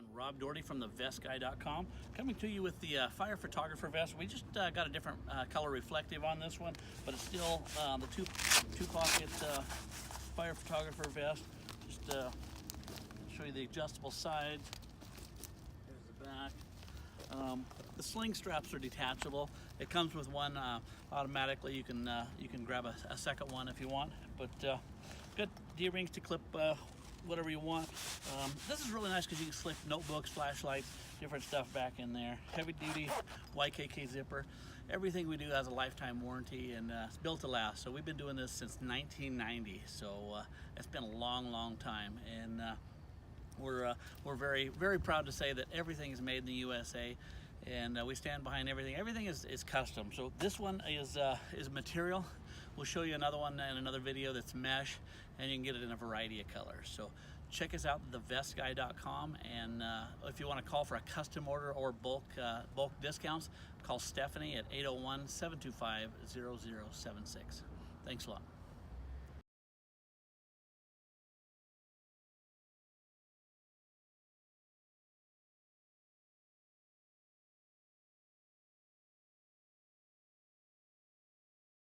everyone, Rob Doherty from thevestguy.com, coming to you with the fire photographer vest. We just got a different color reflective on this one, but it's still the two pocket fire photographer vest. Just show you the adjustable side. There's the back. The sling straps are detachable. It comes with one automatically. You can grab a second one if you want, but got D-rings to clip whatever you want. This is really nice because you can slip notebooks, flashlights, different stuff back in there. Heavy duty YKK zipper. Everything we do has a lifetime warranty, and it's built to last. So we've been doing this since 1990. So it's been a long time, and we're very proud to say that everything is made in the USA, and we stand behind everything. Everything is custom. So this one is material. We'll show you another one in another video that's mesh, and you can get it in a variety of colors. So check us out at thevestguy.com, and if you want to call for a custom order or bulk discounts, call Stephanie at 801-725-0076. Thanks a lot.